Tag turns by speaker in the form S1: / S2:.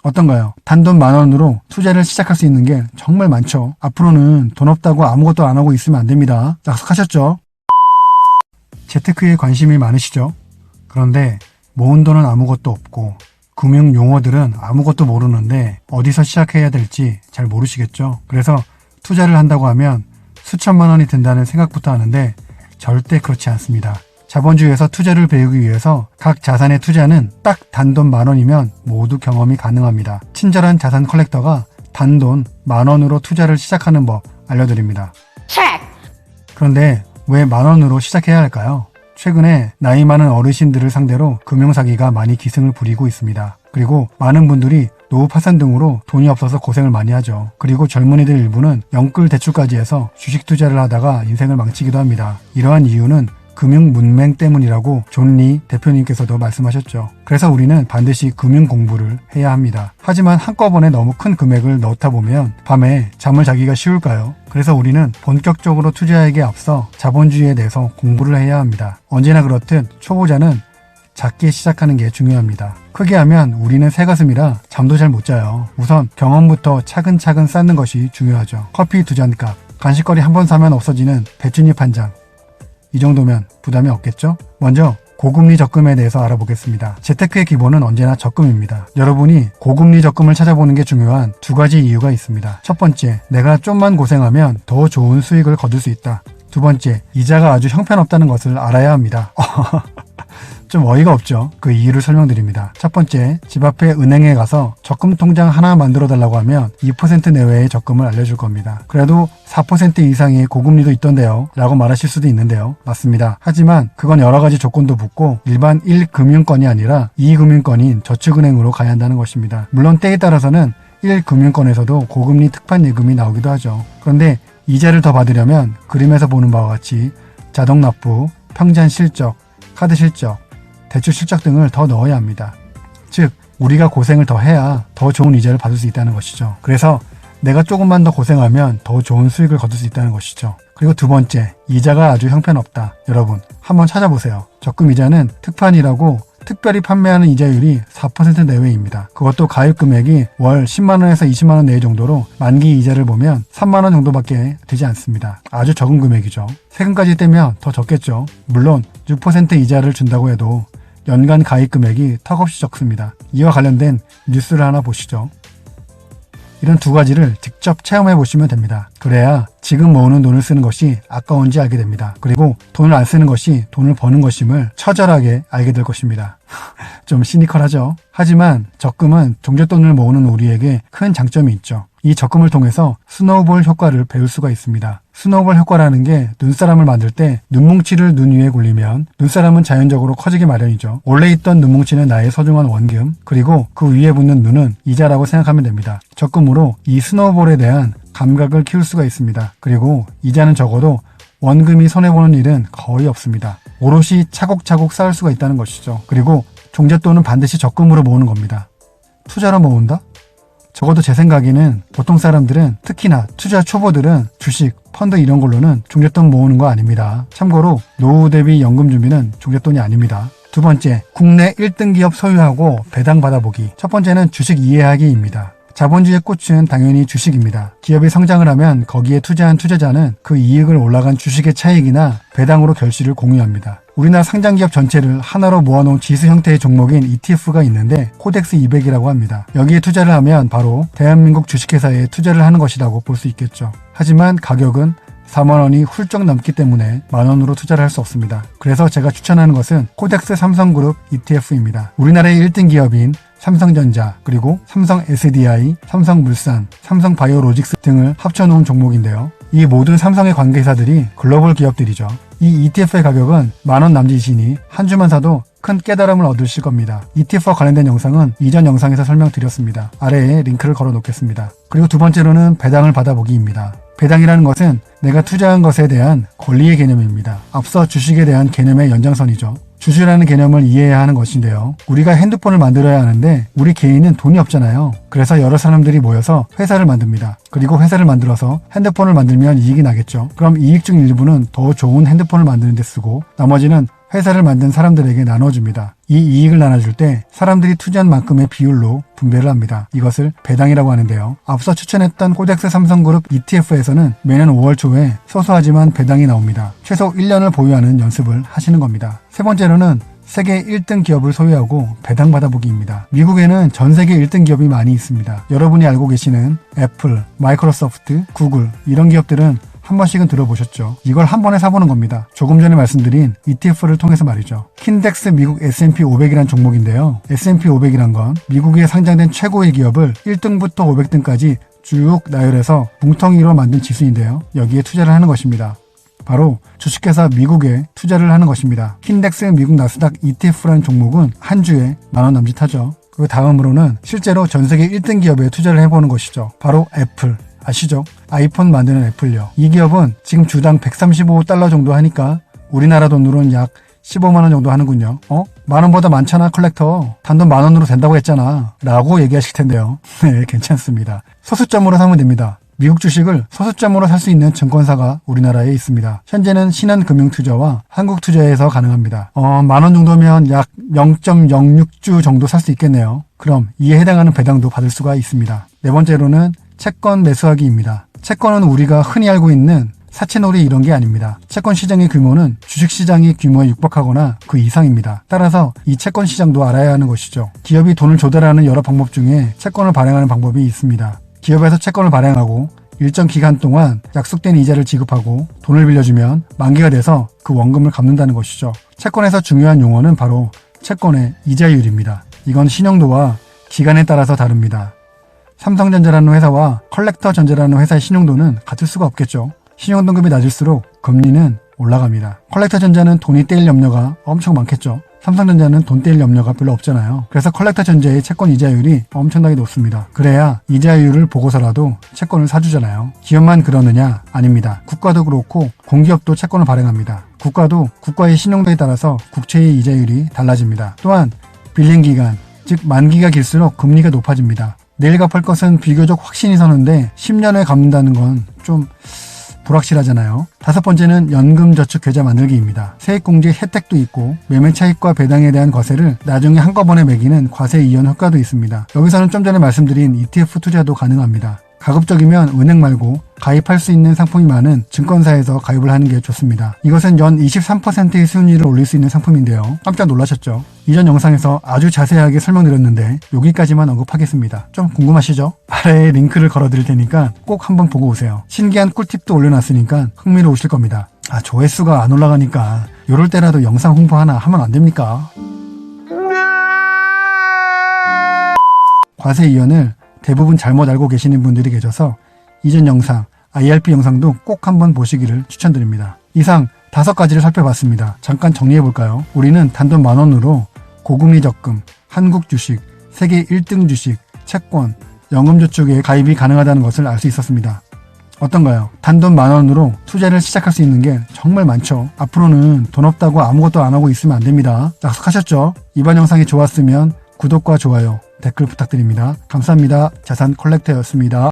S1: 어떤가요? 단돈 10,000원으로 투자를 시작할 수 있는 게 정말 많죠. 앞으로는 돈 없다고 아무것도 안 하고 있으면 안 됩니다. 약속하셨죠? 재테크에 관심이 많으시죠? 그런데 모은 돈은 아무것도 없고 금융 용어들은 아무것도 모르는데 어디서 시작해야 될지 잘 모르시겠죠? 그래서 투자를 한다고 하면 수천만 원이 든다는 생각부터 하는데 절대 그렇지 않습니다. 자본주의에서 투자를 배우기 위해서 각 자산의 투자는 딱 단돈 10,000원이면 모두 경험이 가능합니다. 친절한 자산 컬렉터가 단돈 10,000원으로 투자를 시작하는 법 알려드립니다. 그런데 왜 10,000원으로 시작해야 할까요? 최근에 나이 많은 어르신들을 상대로 금융사기가 많이 기승을 부리고 있습니다. 그리고 많은 분들이 노후 파산 등으로 돈이 없어서 고생을 많이 하죠. 그리고 젊은이들 일부는 영끌 대출까지 해서 주식 투자를 하다가 인생을 망치기도 합니다. 이러한 이유는 금융 문맹 때문이라고 존 리 대표님께서도 말씀하셨죠. 그래서 우리는 반드시 금융 공부를 해야 합니다. 하지만 한꺼번에 너무 큰 금액을 넣다 보면 밤에 잠을 자기가 쉬울까요? 그래서 우리는 본격적으로 투자하기에 앞서 자본주의에 대해서 공부를 해야 합니다. 언제나 그렇듯 초보자는 작게 시작하는 게 중요합니다. 크게 하면 우리는 새가슴이라 잠도 잘 못 자요. 우선 경험부터 차근차근 쌓는 것이 중요하죠. 커피 2잔 값, 간식거리 한 번 사면 없어지는 배춧잎 한 장. 이 정도면 부담이 없겠죠? 먼저 고금리 적금에 대해서 알아보겠습니다. 재테크의 기본은 언제나 적금입니다. 여러분이 고금리 적금을 찾아보는 게 중요한 2가지 이유가 있습니다. 첫 번째, 내가 좀만 고생하면 더 좋은 수익을 거둘 수 있다. 두 번째, 이자가 아주 형편없다는 것을 알아야 합니다. 좀 어이가 없죠? 그 이유를 설명드립니다. 첫 번째, 집 앞에 은행에 가서 적금 통장 하나 만들어 달라고 하면 2% 내외의 적금을 알려줄 겁니다. 그래도 4% 이상의 고금리도 있던데요 라고 말하실 수도 있는데요. 맞습니다. 하지만 그건 여러 가지 조건도 붙고 일반 1금융권이 아니라 2금융권인 저축은행으로 가야 한다는 것입니다. 물론 때에 따라서는 1금융권에서도 고금리 특판 예금이 나오기도 하죠. 그런데 이자를 더 받으려면 그림에서 보는 바와 같이 자동 납부, 평잔 실적, 카드 실적, 대출 실적 등을 더 넣어야 합니다. 즉, 우리가 고생을 더 해야 더 좋은 이자를 받을 수 있다는 것이죠. 그래서 내가 조금만 더 고생하면 더 좋은 수익을 거둘 수 있다는 것이죠. 그리고 두 번째, 이자가 아주 형편없다. 여러분, 한번 찾아보세요. 적금 이자는 특판이라고 특별히 판매하는 이자율이 4% 내외입니다. 그것도 가입 금액이 월 10만원에서 20만원 내외 정도로 만기 이자를 보면 3만원 정도밖에 되지 않습니다. 아주 적은 금액이죠. 세금까지 떼면 더 적겠죠. 물론 6% 이자를 준다고 해도 연간 가입 금액이 턱없이 적습니다. 이와 관련된 뉴스를 하나 보시죠. 이런 2가지를 직접 체험해 보시면 됩니다. 그래야 지금 모으는 돈을 쓰는 것이 아까운지 알게 됩니다. 그리고 돈을 안 쓰는 것이 돈을 버는 것임을 처절하게 알게 될 것입니다. 좀 시니컬하죠? 하지만 적금은 종잣돈을 모으는 우리에게 큰 장점이 있죠. 이 적금을 통해서 스노우볼 효과를 배울 수가 있습니다. 스노우볼 효과라는 게 눈사람을 만들 때 눈뭉치를 눈 위에 굴리면 눈사람은 자연적으로 커지기 마련이죠. 원래 있던 눈뭉치는 나의 소중한 원금, 그리고 그 위에 붙는 눈은 이자라고 생각하면 됩니다. 적금으로 이 스노우볼에 대한 감각을 키울 수가 있습니다. 그리고 이자는 적어도 원금이 손해보는 일은 거의 없습니다. 오롯이 차곡차곡 쌓을 수가 있다는 것이죠. 그리고 종잣돈은 반드시 적금으로 모으는 겁니다. 투자로 모은다? 적어도 제 생각에는 보통 사람들은, 특히나 투자 초보들은 주식, 펀드 이런 걸로는 종잣돈 모으는 거 아닙니다. 참고로 노후 대비 연금 준비는 종잣돈이 아닙니다. 두 번째, 국내 1등 기업 소유하고 배당 받아보기. 첫 번째는 주식 이해하기입니다. 자본주의의 꽃은 당연히 주식입니다. 기업이 성장을 하면 거기에 투자한 투자자는 그 이익을 올라간 주식의 차익이나 배당으로 결실을 공유합니다. 우리나라 상장기업 전체를 하나로 모아놓은 지수 형태의 종목인 ETF가 있는데 코덱스 200이라고 합니다. 여기에 투자를 하면 바로 대한민국 주식회사에 투자를 하는 것이라고 볼 수 있겠죠. 하지만 가격은 4만원이 훌쩍 넘기 때문에 만원으로 투자를 할 수 없습니다. 그래서 제가 추천하는 것은 코덱스 삼성그룹 ETF입니다. 우리나라의 1등 기업인 삼성전자, 그리고 삼성 SDI, 삼성물산, 삼성바이오로직스 등을 합쳐놓은 종목인데요. 이 모든 삼성의 관계사들이 글로벌 기업들이죠. 이 ETF의 가격은 만원 남짓이니 한 주만 사도 큰 깨달음을 얻으실 겁니다. ETF와 관련된 영상은 이전 영상에서 설명드렸습니다. 아래에 링크를 걸어 놓겠습니다. 그리고 두 번째로는 배당을 받아보기입니다. 배당이라는 것은 내가 투자한 것에 대한 권리의 개념입니다. 앞서 주식에 대한 개념의 연장선이죠. 주주라는 개념을 이해해야 하는 것인데요. 우리가 핸드폰을 만들어야 하는데 우리 개인은 돈이 없잖아요. 그래서 여러 사람들이 모여서 회사를 만듭니다. 그리고 회사를 만들어서 핸드폰을 만들면 이익이 나겠죠. 그럼 이익 중 일부는 더 좋은 핸드폰을 만드는 데 쓰고 나머지는 회사를 만든 사람들에게 나눠줍니다. 이 이익을 나눠줄 때 사람들이 투자한 만큼의 비율로 분배를 합니다. 이것을 배당이라고 하는데요. 앞서 추천했던 코덱스 삼성그룹 ETF에서는 매년 5월 초에 소소하지만 배당이 나옵니다. 최소 1년을 보유하는 연습을 하시는 겁니다. 세 번째로는 세계 1등 기업을 소유하고 배당 받아보기입니다. 미국에는 전 세계 1등 기업이 많이 있습니다. 여러분이 알고 계시는 애플, 마이크로소프트, 구글 이런 기업들은 한 번씩은 들어보셨죠. 이걸 한 번에 사보는 겁니다. 조금 전에 말씀드린 ETF를 통해서 말이죠. 킨덱스 미국 S&P 500이란 종목인데요. S&P 500이란 건 미국에 상장된 최고의 기업을 1등부터 500등까지 쭉 나열해서 뭉텅이로 만든 지수인데요. 여기에 투자를 하는 것입니다. 바로 주식회사 미국에 투자를 하는 것입니다. 킨덱스 미국 나스닥 ETF라는 종목은 한 주에 10,000원 남짓하죠. 그 다음으로는 실제로 전 세계 1등 기업에 투자를 해보는 것이죠. 바로 애플. 아시죠? 아이폰 만드는 애플요. 이 기업은 지금 주당 135달러 정도 하니까 우리나라 돈으로는 약 15만원 정도 하는군요. 만원보다 많잖아 컬렉터. 단돈 만원으로 된다고 했잖아 라고 얘기하실 텐데요. 네, 괜찮습니다. 소수점으로 사면 됩니다. 미국 주식을 소수점으로 살 수 있는 증권사가 우리나라에 있습니다. 현재는 신한금융투자와 한국투자에서 가능합니다. 만원 정도면 약 0.06주 정도 살 수 있겠네요. 그럼 이에 해당하는 배당도 받을 수가 있습니다. 네 번째로는 채권 매수하기입니다. 채권은 우리가 흔히 알고 있는 사채놀이 이런 게 아닙니다. 채권 시장의 규모는 주식 시장의 규모에 육박하거나 그 이상입니다. 따라서 이 채권 시장도 알아야 하는 것이죠. 기업이 돈을 조달하는 여러 방법 중에 채권을 발행하는 방법이 있습니다. 기업에서 채권을 발행하고 일정 기간 동안 약속된 이자를 지급하고 돈을 빌려주면 만기가 돼서 그 원금을 갚는다는 것이죠. 채권에서 중요한 용어는 바로 채권의 이자율입니다. 이건 신용도와 기간에 따라서 다릅니다. 삼성전자라는 회사와 컬렉터전자라는 회사의 신용도는 같을 수가 없겠죠. 신용등급이 낮을수록 금리는 올라갑니다. 컬렉터전자는 돈이 떼일 염려가 엄청 많겠죠. 삼성전자는 돈 떼일 염려가 별로 없잖아요. 그래서 컬렉터전자의 채권 이자율이 엄청나게 높습니다. 그래야 이자율을 보고서라도 채권을 사주잖아요. 기업만 그러느냐? 아닙니다. 국가도 그렇고 공기업도 채권을 발행합니다. 국가도 국가의 신용도에 따라서 국채의 이자율이 달라집니다. 또한 빌린 기간, 즉 만기가 길수록 금리가 높아집니다. 내일 갚을 것은 비교적 확신이 서는데 10년을 갚는다는 건 좀 불확실하잖아요. 다섯 번째는 연금저축계좌 만들기입니다. 세액공제 혜택도 있고 매매 차익과 배당에 대한 과세를 나중에 한꺼번에 매기는 과세 이연 효과도 있습니다. 여기서는 좀 전에 말씀드린 ETF 투자도 가능합니다. 가급적이면 은행 말고 가입할 수 있는 상품이 많은 증권사에서 가입을 하는 게 좋습니다. 이것은 연 23%의 수익률을 올릴 수 있는 상품인데요. 깜짝 놀라셨죠? 이전 영상에서 아주 자세하게 설명드렸는데 여기까지만 언급하겠습니다. 좀 궁금하시죠? 아래에 링크를 걸어드릴 테니까 꼭 한번 보고 오세요. 신기한 꿀팁도 올려놨으니까 흥미로우실 겁니다. 조회수가 안 올라가니까 요럴 때라도 영상 홍보 하나 하면 안 됩니까? 과세 이연을 대부분 잘못 알고 계시는 분들이 계셔서 이전 영상, IRP 영상도 꼭 한번 보시기를 추천드립니다. 이상 5가지를 살펴봤습니다. 잠깐 정리해볼까요? 우리는 단돈 10,000원으로 고금리 적금, 한국 주식, 세계 1등 주식, 채권, 연금저축에 가입이 가능하다는 것을 알 수 있었습니다. 어떤가요? 단돈 10,000원으로 투자를 시작할 수 있는 게 정말 많죠. 앞으로는 돈 없다고 아무것도 안 하고 있으면 안 됩니다. 약속하셨죠? 이번 영상이 좋았으면 구독과 좋아요, 댓글 부탁드립니다. 감사합니다. 자산 컬렉터였습니다.